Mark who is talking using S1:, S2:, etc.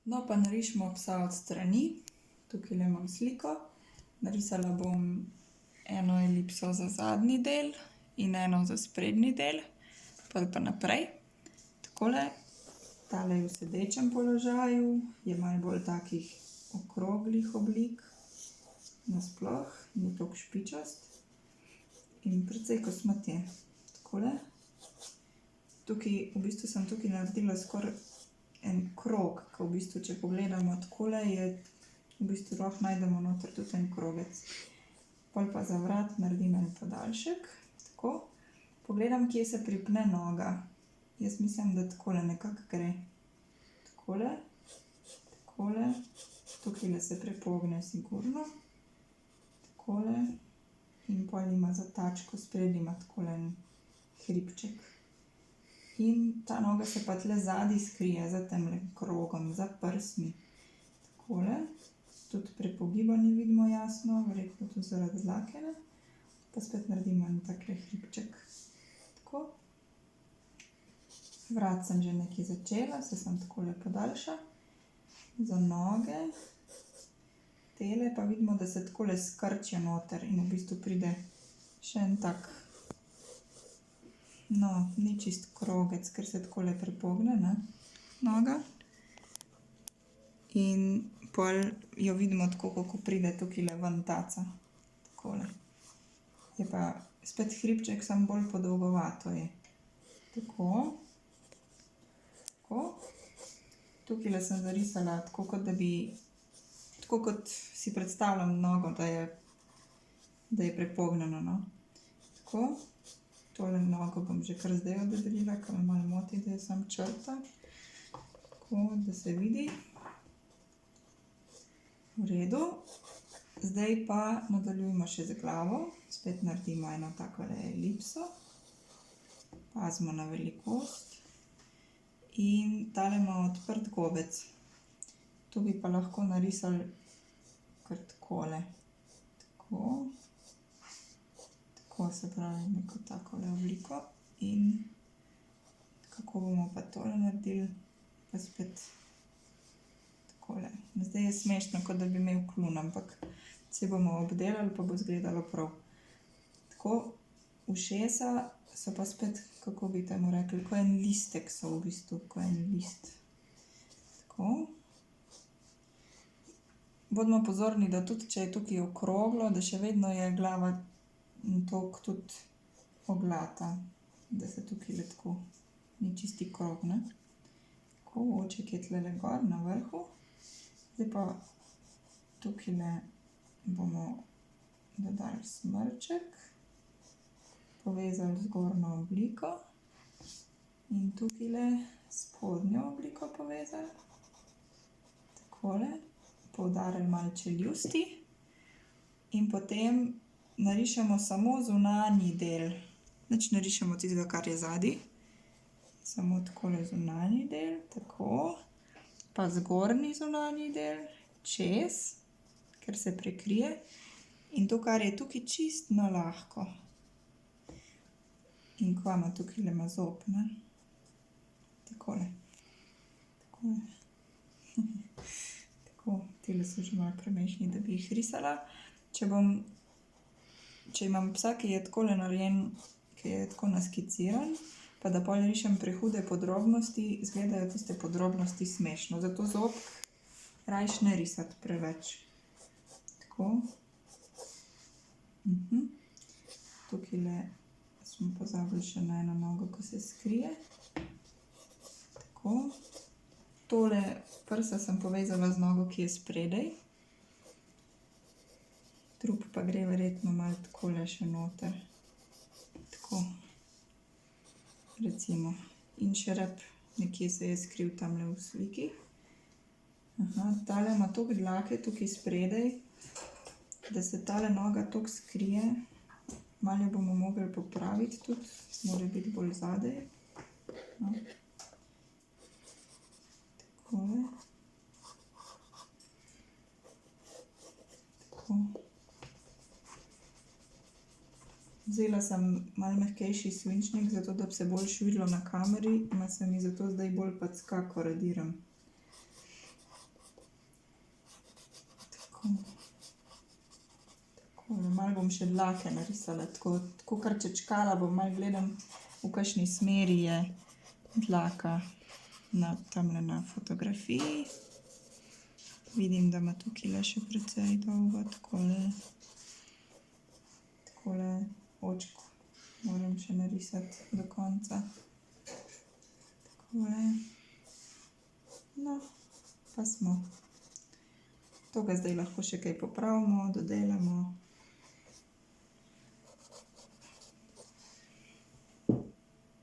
S1: No, pa narišemo psa od strani. Tukaj imam sliko. Narisala bom eno elipso za zadnji del in eno za sprednji del, pa naprej. Takole, tale je v sedečem položaju, je malo bolj takih okroglih oblik nasploh, ni toliko špičast in precej kosmat je. Takole. Tukaj, v bistvu sem tukaj naredila skoraj en krog, ke v bistvu, če pogledamo takole, je v bistvu lahko najdemo noter tudi en krogec. Pol pa za vrat naredim en podaljšek, tako. Pogledam, kje se pripne noga. Jaz mislim, da takole nekako gre. Takole, takole, tukajle se prepogne sigurno. Takole in pol ima za tačko spredaj ima takole en hribček. In ta noga se pa tule zadaj skrije za temle krogom, za prsmi. Takole. Tudi prepogibanje vidimo jasno, verjetno tudi zaradi dlake, ne. Pa spet naredimo en takle hribček. Tako. Vrat sem že nekaj začela, se samo takole podaljša. Za noge. Tele pa vidimo, da se takole skrčijo noter in v bistvu pride še en tak, no, ni čisto krogec, ker se takole prepogne, ne, noga. In pol jo vidimo tako, ko pride tukajle ven taca. Takole. Je pa spet hribček, samo bolj podolgovato je. Tako. Tako. Tukajle sem zarisala tako, kot da bi, tako kot si predstavljam nogo, da je prepognjeno, no. Tako. Tole nogo bom že kar zdaj odredila, ker me malo moti, da je samo črta. Tako, da se vidi. V redu. Zdaj pa nadaljujemo še z glavo. Spet naredimo eno takole elipso. Pazimo na velikost. In tale ima odprt gobec. Tu bi pa lahko narisali kar takole. Tako. Tako, se pravi, neko takole obliko. In kako bomo pa tole naredili? Pa spet takole. Zdaj je smešno, kot da bi imel kljun, ampak saj bomo obdelali, pa bo izgledalo prav. Tako. Ušesa so pa spet, kako bi temu rekli, ko en listek so v bistvu, ko en list. Tako. Bodimo pozorni, da tudi, če je tukaj okroglo, da še vedno je glava toliko tudi oglata, da se tukajle tako ni čisti krog, ne. Tako, oček je tulele gor na vrhu. Zdaj pa tukajle bomo dodali smrček, povezali zgornjo obliko in tukajle spodnjo obliko povezali. Takole. Poudarili malo čeljusti in potem narišemo samo zunanji del. Nič ne rišemo tistega, kar je zadaj. Samo takole zunanji del, tako. Pa zgornji zunanji del, čez, ker se prekrije. In to, kar je tukaj, čisto na lahko. In kva ima tukajle ima zob, ne. Takole. Takole. Tako, tile so že malo premajhni, da bi jih risala. Če imam psa, ki je takole narejen, ki je tako naskiciran, pa da pol rišem prehude podrobnosti, izgledajo tiste podrobnosti smešno. Zato zobk rajši ne risati preveč. Tako. Tukajle smo pozabili še na eno nogo, ko se skrije. Tako. Tole prsa sem povezala z nogo, ki je spredaj. Trup pa gre verjetno malo takole še noter. Tako. Recimo. In še rep nekje se je skril tamle v sliki. Tale ima toliko dlake tukaj spredaj, da se tale noga toliko skrije. Malo jo bomo mogli popraviti tudi, mora biti bolj zadaj. No. Takole. Tako. Vzela sem malo mehkejši svinčnik, zato da bi se boljše videlo na kameri, pa se mi zato zdaj bolj packa, ko radiram. Takole, malo bom še dlake narisala, tako kar čečkala bom, malo gledam, v kakšni smeri je dlaka tamle na fotografiji. Vidim, da ima tukajle še precej dolgo, takole očko moram še narisati do konca. Takole. No, pa smo. To ga zdaj lahko še kaj popravimo, dodelamo.